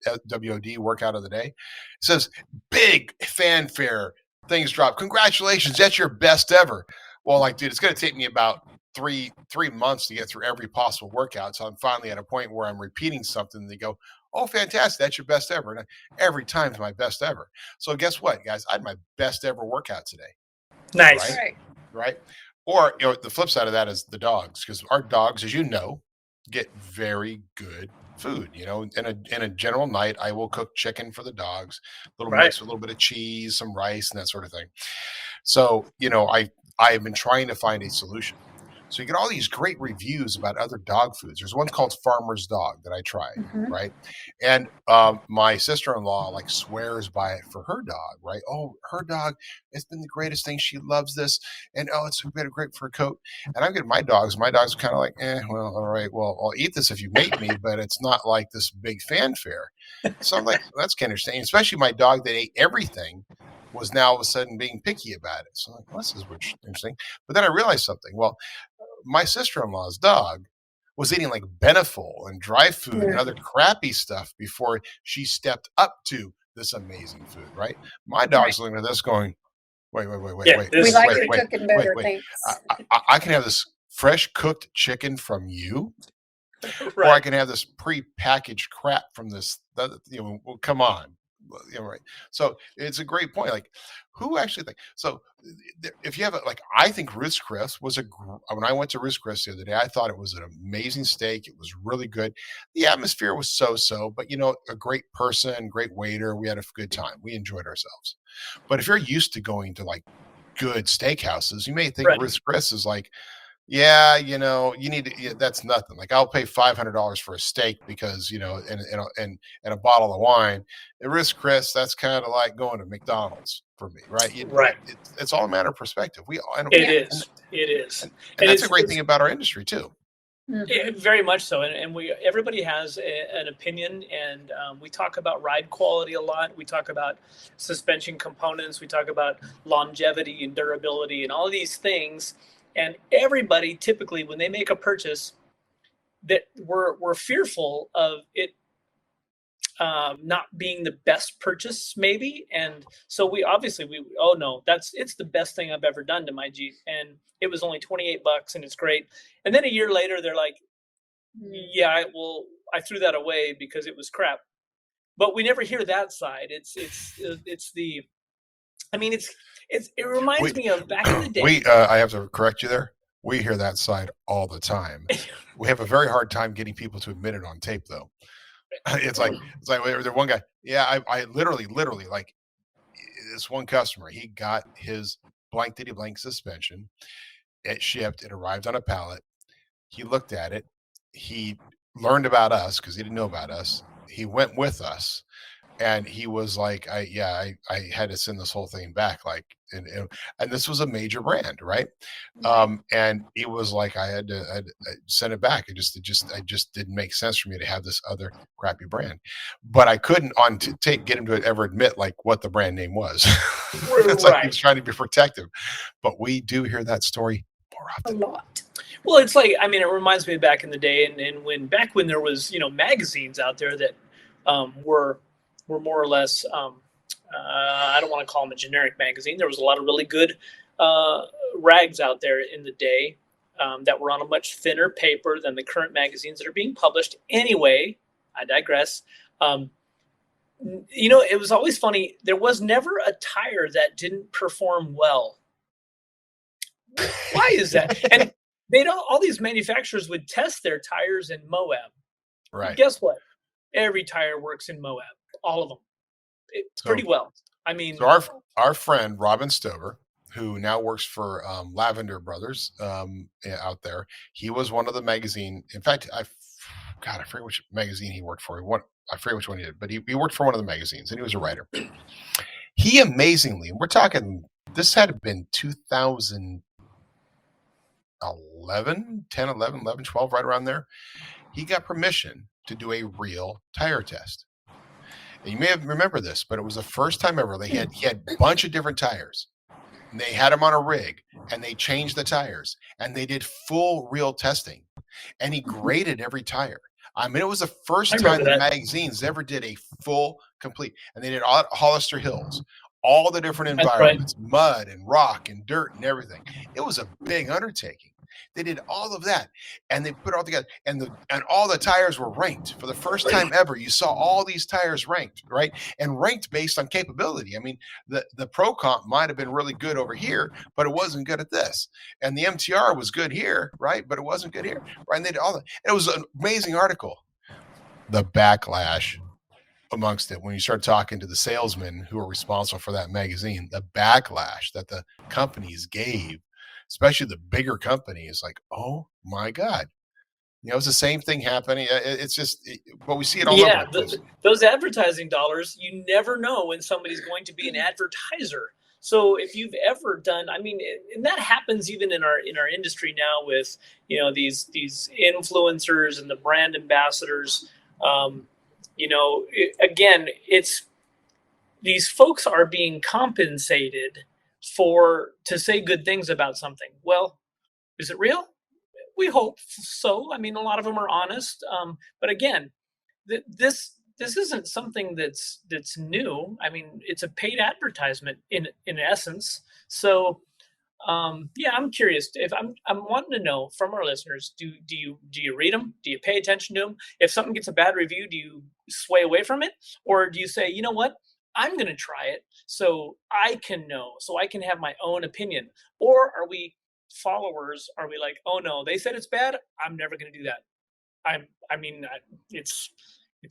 WOD, workout of the day, it says big fanfare, things drop. Congratulations, that's your best ever. Well, like, dude, it's going to take me about three months to get through every possible workout. So I'm finally at a point where I'm repeating something. And they go, oh, fantastic, that's your best ever. And every time's my best ever. So guess what, guys? I had my best ever workout today. Nice. Right? Or the flip side of that is the dogs, because our dogs, as you know, get very good food. In a general night, I will cook chicken for the dogs, mix with a little bit of cheese, some rice, and that sort of thing. So I have been trying to find a solution. So you get all these great reviews about other dog foods. There's one called Farmer's Dog that I tried, right? And my sister-in-law swears by it for her dog, right? Oh, her dog, it's been the greatest thing. She loves this. And it's been great for a coat. And I'm getting my dogs. My dog's kind of like, well, all right, well, I'll eat this if you make me, but it's not like this big fanfare. So I'm like, well, that's kind of interesting. Especially my dog that ate everything was now all of a sudden being picky about it. So I'm like, well, this is interesting. But then I realized something. Well, my sister-in-law's dog was eating Beneful and dry food and other crappy stuff before she stepped up to this amazing food, right? My dog's looking at this going, wait. We like your cooking better, thanks. I can have this fresh cooked chicken from you, or I can have this pre-packaged crap from this, well, come on. Right. So it's a great point. Who actually so if you have I think Ruth's Chris was when I went to Ruth's Chris the other day, I thought it was an amazing steak. It was really good. The atmosphere was so, but a great person, great waiter. We had a good time. We enjoyed ourselves. But if you're used to going to good steakhouses, you may think Ruth's Chris is yeah, you need to, that's nothing. I'll pay $500 for a steak because, and a bottle of wine. At Ruth's Chris, that's kind of like going to McDonald's for me, right? It's all a matter of perspective. It is. And that's a great thing about our industry too. Very much so. And everybody has an opinion, and we talk about ride quality a lot. We talk about suspension components. We talk about longevity and durability and all of these things. And everybody typically, when they make a purchase, that we're fearful of it not being the best purchase, maybe. And so we it's the best thing I've ever done to my Jeep, and it was only $28 and it's great. And then a year later, they're like, yeah, I threw that away because it was crap. But we never hear that side. It reminds me of back in the day. I have to correct you there. We hear that side all the time. We have a very hard time getting people to admit it on tape, though. It's like there's one guy. Yeah, I literally this one customer. He got his blank suspension. It shipped. It arrived on a pallet. He looked at it. He learned about us because he didn't know about us. He went with us. And he was like, I had to send this whole thing back. And this was a major brand, right? And he was like, I had to send it back. It just didn't make sense for me to have this other crappy brand. But I couldn't on tape get him to ever admit what the brand name was. It's like he was trying to be protective. But we do hear that story more often. A lot. Well, it's it reminds me of back in the day, and when there was magazines out there that were more or less, I don't want to call them a generic magazine. There was a lot of really good rags out there in the day that were on a much thinner paper than the current magazines that are being published. Anyway, I digress. It was always funny. There was never a tire that didn't perform well. Why is that? And all these manufacturers would test their tires in Moab. Right. And guess what? Every tire works in Moab. All of them. Pretty well. I mean, So our friend Robin Stover, who now works for Lavender Brothers out there, he was one of the magazine. In fact, I forget which magazine he worked for. I forget which one he did, but he worked for one of the magazines, and he was a writer. He amazingly, we're talking, this had been 2011, 10, 11, 11, 12, right around there. He got permission to do a real tire test. And you may have remember this, but it was the first time ever he had a bunch of different tires. And they had them on a rig, and they changed the tires, and they did full real testing, and he graded every tire. I mean, it was the first time the magazines ever did a full complete, and they did all Hollister Hills, all the different environments, mud and rock and dirt and everything. It was a big undertaking. They did all of that, and they put it all together, and all the tires were ranked for the first time ever. You saw all these tires ranked, right? And ranked based on capability. I mean, the Pro Comp might have been really good over here, but it wasn't good at this. And the MTR was good here, right? But it wasn't good here, right? And they did all that. It was an amazing article. The backlash amongst it, when you start talking to the salesmen who are responsible for that magazine, the backlash that the companies gave, especially the bigger companies, like, oh my God, it's the same thing happening. It's just, but we see it all over the place. Those advertising dollars, you never know when somebody's going to be an advertiser. So if you've ever done, I mean, and that happens even in our industry now with, these influencers and the brand ambassadors. Again, it's, these folks are being compensated to say good things about something. Well, is it real? We hope so. I mean, a lot of them are honest. But again, this isn't something that's new. I mean, it's a paid advertisement in essence. So, I'm curious. If I'm wanting to know from our listeners, do you read them? Do you pay attention to them? If something gets a bad review, do you sway away from it, or do you say, you know what? I'm going to try it so I can know, so I can have my own opinion? Or are we followers? Are we like, oh no, they said it's bad, I'm never going to do that? It's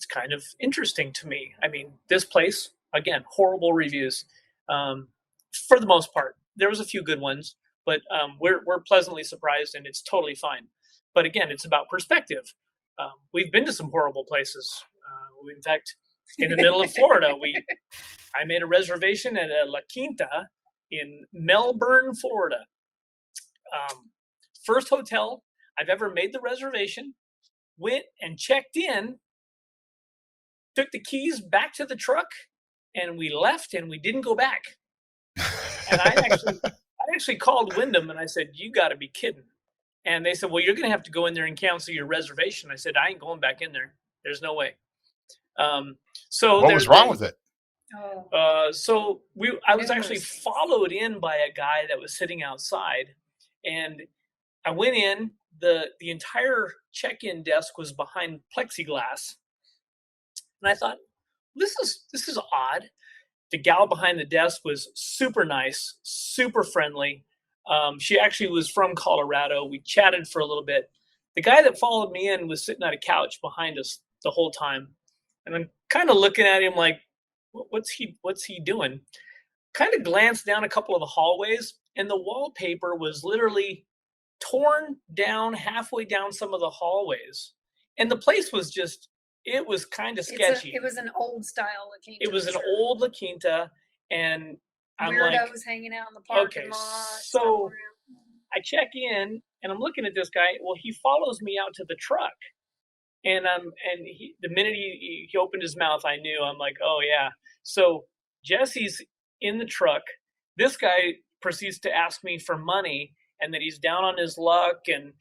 kind of interesting to me. I mean, this place, again, horrible reviews. For the most part, there was a few good ones, but we're pleasantly surprised, and it's totally fine. But again, it's about perspective. We've been to some horrible places. In fact, in the middle of Florida, I made a reservation at a La Quinta in Melbourne, Florida. First hotel I've ever made the reservation, went and checked in, took the keys back to the truck, and we left, and we didn't go back. And I actually called Wyndham, and I said, you got to be kidding. And they said, well, you're going to have to go in there and cancel your reservation. I said, I ain't going back in there. There's no way. So what was wrong with it? I was actually followed in by a guy that was sitting outside, and I went in. The entire check-in desk was behind plexiglass, and I thought, this is odd. The gal behind the desk was super nice, super friendly. She actually was from Colorado. We chatted for a little bit. The guy that followed me in was sitting on a couch behind us the whole time. And I'm kind of looking at him like, what's he doing? Kind of glanced down a couple of the hallways, and the wallpaper was literally torn down halfway down some of the hallways. And the place was just, it was kind of sketchy. It was an old style La Quinta. It was an old La Quinta, and I'm weirdos like, hanging out in the parking lot. So I check in, and I'm looking at this guy. Well, he follows me out to the truck. And the minute he opened his mouth, I knew. I'm like, oh yeah. So Jesse's in the truck. This guy proceeds to ask me for money, and that he's down on his luck and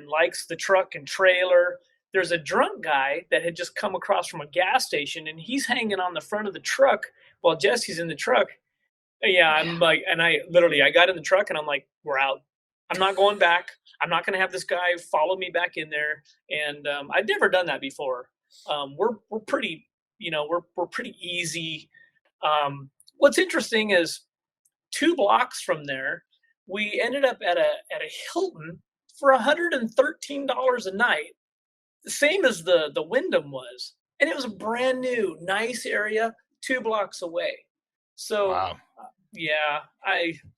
likes the truck and trailer. There's a drunk guy that had just come across from a gas station, and he's hanging on the front of the truck while Jesse's in the truck. Yeah, I'm like, and I got in the truck, and I'm like, we're out. I'm not going back. I'm not going to have this guy follow me back in there. And I've never done that before. We're pretty, we're pretty easy. What's interesting is 2 blocks from there, we ended up at a Hilton for $113 a night, the same as the Wyndham was, and it was a brand new, nice area 2 blocks away. So Wow. yeah,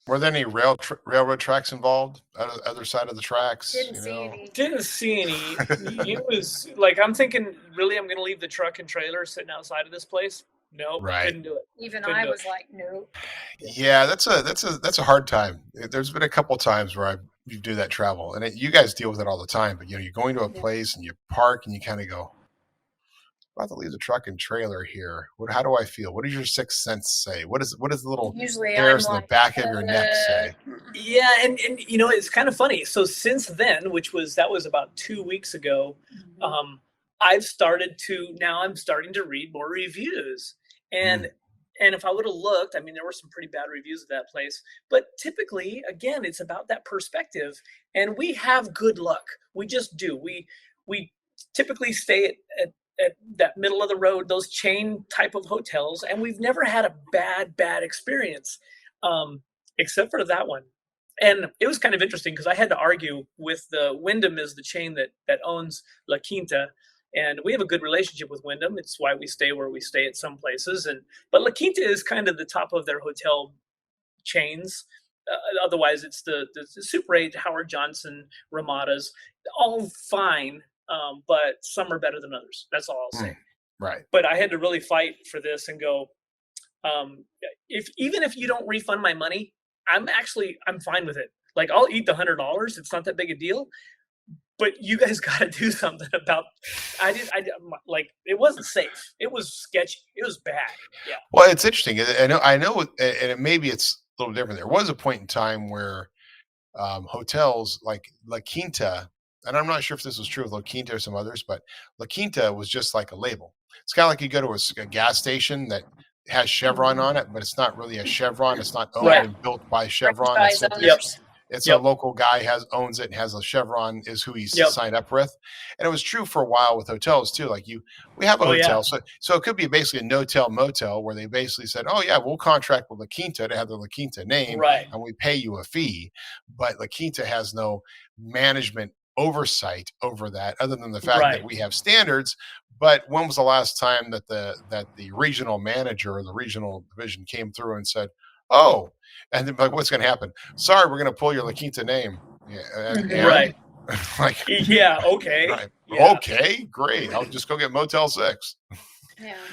Were there any railroad tracks involved? Other side of the tracks? Didn't see any. didn't see any. It was like, I'm thinking, really, I'm going to leave the truck and trailer sitting outside of this place? Nope, Right. couldn't do it. Even Couldn't I do it. was like, nope. Yeah, that's a hard time. There's been a couple times where you do that travel, and you guys deal with it all the time. But you're going to a place and you park and you kind of go, I'm about to leave the truck and trailer here. How do I feel? What does your sixth sense say? What does the little Usually hairs I'm on the back of your neck say? Yeah, and it's kind of funny. So since then, that was about 2 weeks ago, I'm starting to read more reviews. And if I would have looked, I mean, there were some pretty bad reviews of that place. But typically, again, it's about that perspective. And we have good luck. We just do. We typically stay at that middle of the road, those chain type of hotels, and we've never had a bad experience, except for that one. And it was kind of interesting because I had to argue with Wyndham is the chain that owns La Quinta, and we have a good relationship with Wyndham. It's why we stay where we stay at some places, but La Quinta is kind of the top of their hotel chains. Otherwise, it's the Super 8, Howard Johnson, Ramadas, all fine. But some are better than others. That's all I'll say. Right. But I had to really fight for this and go, even if you don't refund my money, I'm fine with it. Like, I'll eat the $100. It's not that big a deal. But you guys got to do something about. It wasn't safe. It was sketchy. It was bad. Yeah. Well, it's interesting. I know, and maybe it's a little different. There was a point in time where hotels like La Quinta, and I'm not sure if this was true with La Quinta or some others, but La Quinta was just like a label. It's kind of like you go to a gas station that has Chevron on it, but it's not really a Chevron. It's not owned and built by Chevron. It's a local guy owns it and has a Chevron is who he's signed up with. And it was true for a while with hotels too. Like we have a hotel. So it could be basically a no-tell motel where they basically said, oh yeah, we'll contract with La Quinta to have the La Quinta name and we pay you a fee. But La Quinta has no management oversight over that other than the fact that we have standards. But when was the last time that the regional manager or the regional division came through and said, oh, and then like, what's going to happen? Sorry, we're going to pull your La Quinta name. Right. Like, okay. Right. Yeah. Okay, great. I'll just go get Motel 6.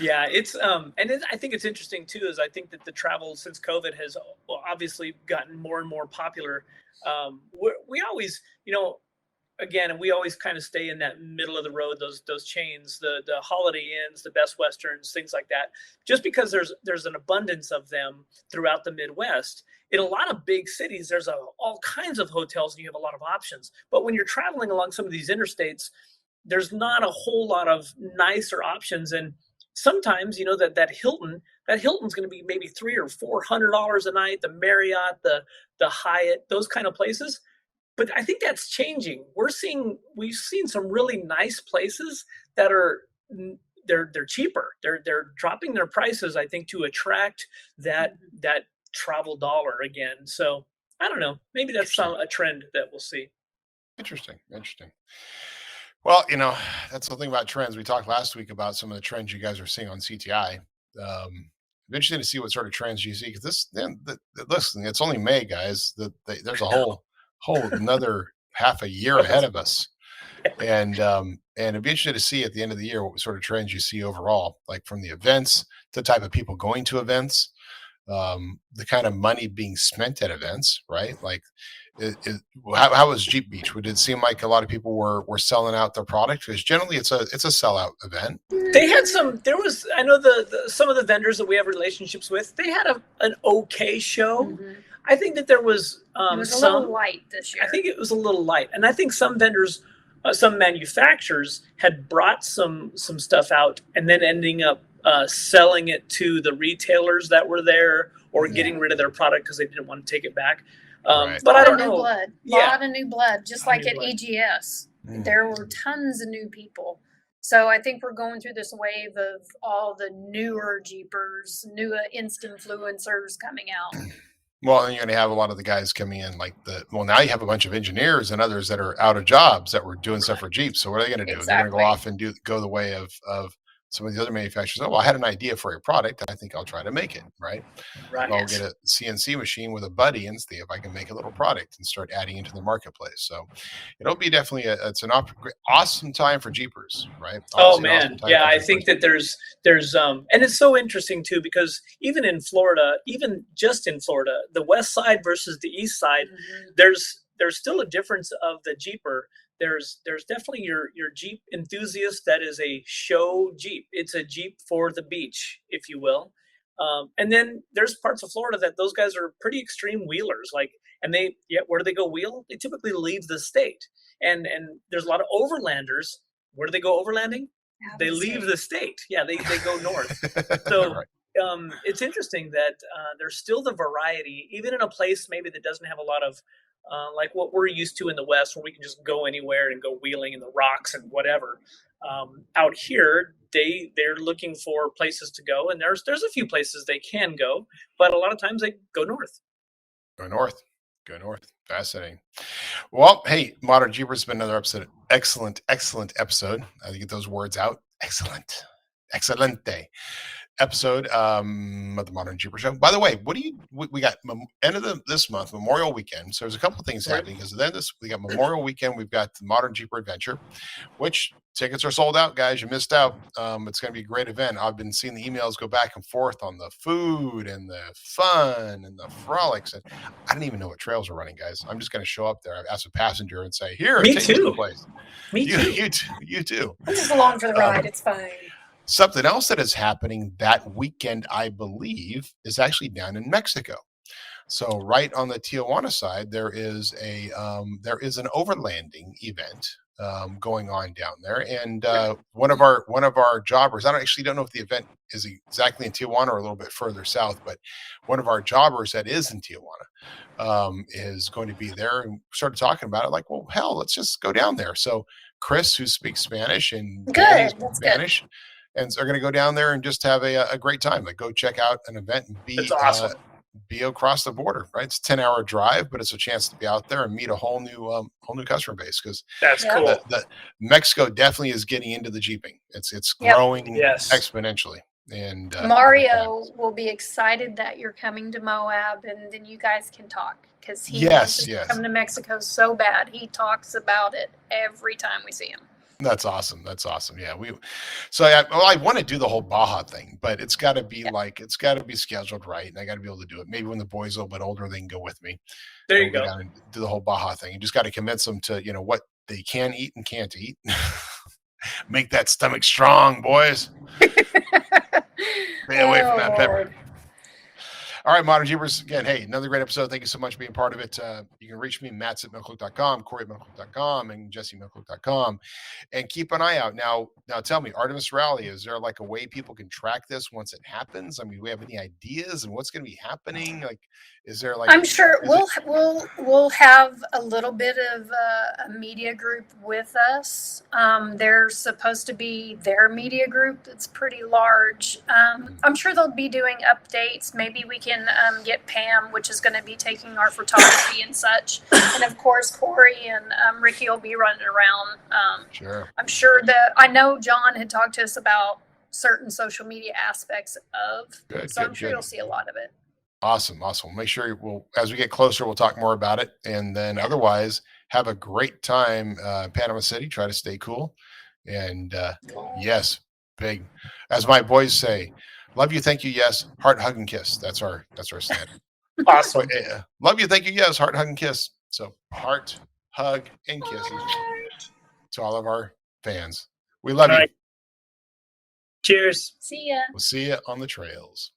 Yeah, it's I think it's interesting too. Is I think that the travel since COVID has obviously gotten more and more popular. We always, again, we always kind of stay in that middle of the road, those chains, the Holiday Inns, the Best Westerns, things like that, just because there's an abundance of them throughout the Midwest. In a lot of big cities, there's all kinds of hotels and you have a lot of options. But when you're traveling along some of these interstates, there's not a whole lot of nicer options. And sometimes, that Hilton's going to be maybe $300 or $400 a night, the Marriott, the Hyatt, those kind of places. But I think that's changing. We've seen some really nice places that they're cheaper. They're dropping their prices, I think, to attract that travel dollar again. So I don't know. Maybe that's a trend that we'll see. Interesting. Well, that's the thing about trends. We talked last week about some of the trends you guys are seeing on CTI. Interesting to see what sort of trends you see, because listen, it's only May, guys. There's a whole another half a year ahead of us, and it'd be interesting to see at the end of the year what sort of trends you see overall, like from the events, the type of people going to events, the kind of money being spent at events, right? Like, how was Jeep Beach? Did it seem like a lot of people were selling out their product? Because generally it's a sellout event. They had I know some of the vendors that we have relationships with, they had an okay show. Mm-hmm. I think that there was it was a little light this year. I think it was a little light, and I think some vendors, some manufacturers had brought some stuff out and then ending up selling it to the retailers that were there, or getting rid of their product because they didn't want to take it back. But I don't know. A lot of new blood, just like at AGS. There were tons of new people. So I think we're going through this wave of all the newer Jeepers, new influencers coming out. Well, and you're going to have a lot of the guys coming in now you have a bunch of engineers and others that are out of jobs that were doing stuff for Jeep. So what are they going to do? Exactly. They're going to go off and go the way of some of the other manufacturers, oh, well, I had an idea for a product. I think I'll try to make it, right? Right. I'll get a CNC machine with a buddy and see if I can make a little product and start adding into the marketplace. So it'll be definitely it's an awesome time for Jeepers, right? Oh man, yeah, I think that there's and it's so interesting too, because even in Florida, even just in Florida, the west side versus the east side, there's still a difference of the Jeeper. There's definitely your Jeep enthusiast that is a show Jeep. It's a Jeep for the beach, if you will. And then there's parts of Florida that those guys are pretty extreme wheelers. And where do they go wheel? They typically leave the state. And there's a lot of overlanders. Where do they go overlanding? They leave the state. Yeah, they go north. So right. It's interesting that there's still the variety, even in a place maybe that doesn't have a lot of like what we're used to in the West, where we can just go anywhere and go wheeling in the rocks and whatever. Out here, they're looking for places to go, and there's a few places they can go, but a lot of times they go north. Go north. Fascinating. Well, hey, Modern Jeepers has been another episode. Excellent episode. I get those words out. Excelente episode of the Modern Jeeper Show. By the way, we got end of this month, Memorial Weekend. So there's a couple of things happening, because then we got Memorial Weekend. We've got the Modern Jeeper Adventure, which tickets are sold out, guys. You missed out. It's going to be a great event. I've been seeing the emails go back and forth on the food and the fun and the frolics. And I don't even know what trails are running, guys. I'm just going to show up there as a passenger and say, "Here, me take too." Me to the place. Me too. You too. I'm just along for the ride. It's fine. Something else that is happening that weekend, I believe, is actually down in Mexico. So right on the Tijuana side, there is an overlanding event going on down there, and one of our jobbers. I don't know if the event is exactly in Tijuana or a little bit further south, but one of our jobbers that is in Tijuana is going to be there, and started talking about it. Like, well, hell, let's just go down there. So Chris, who speaks Spanish, and Danny speaks Spanish. Good. And are going to go down there and just have a great time. Like, go check out an event and That's awesome. Be across the border, right? It's a 10-hour drive, but it's a chance to be out there and meet a whole new customer base. Because that's cool. The Mexico definitely is getting into the Jeeping. It's growing exponentially. And Mario will be excited that you're coming to Moab, and then you guys can talk, because he wants to come to Mexico so bad. He talks about it every time we see him. That's awesome. Yeah. I want to do the whole Baja thing, but it's got to be it's got to be scheduled right. And I got to be able to do it. Maybe when the boys are a little bit older, they can go with me. There you go. Do the whole Baja thing. You just got to convince them to, what they can eat and can't eat. Make that stomach strong, boys. Stay away from that pepper. All right, Modern Jeepers. Again, hey, another great episode. Thank you so much for being part of it. You can reach me, Matts@MetalCloak.com, Corey@MetalCloak.com, and Jessy@MetalCloak.com. And keep an eye out. Now tell me, Artemis Rally, is there like a way people can track this once it happens? I mean, do we have any ideas and what's going to be happening? Like, is there like... I'm sure we'll have a little bit of a media group with us. There's supposed to be their media group that's pretty large. I'm sure they'll be doing updates. Maybe we can get Pam, which is going to be taking our photography and such. And of course, Corey and Ricky will be running around. Sure. I'm sure that I know John had talked to us about certain social media aspects of. I'm sure you'll see a lot of it. Awesome. Make sure as we get closer, we'll talk more about it. And then otherwise, have a great time, Panama City. Try to stay cool. And yes, big, as my boys say, love you, thank you, yes, heart, hug, and kiss. That's our standard. Awesome. Love you, thank you, yes, heart, hug, and kiss. So heart, hug, and kisses to all of our fans. We love you. Cheers. See ya. We'll see you on the trails.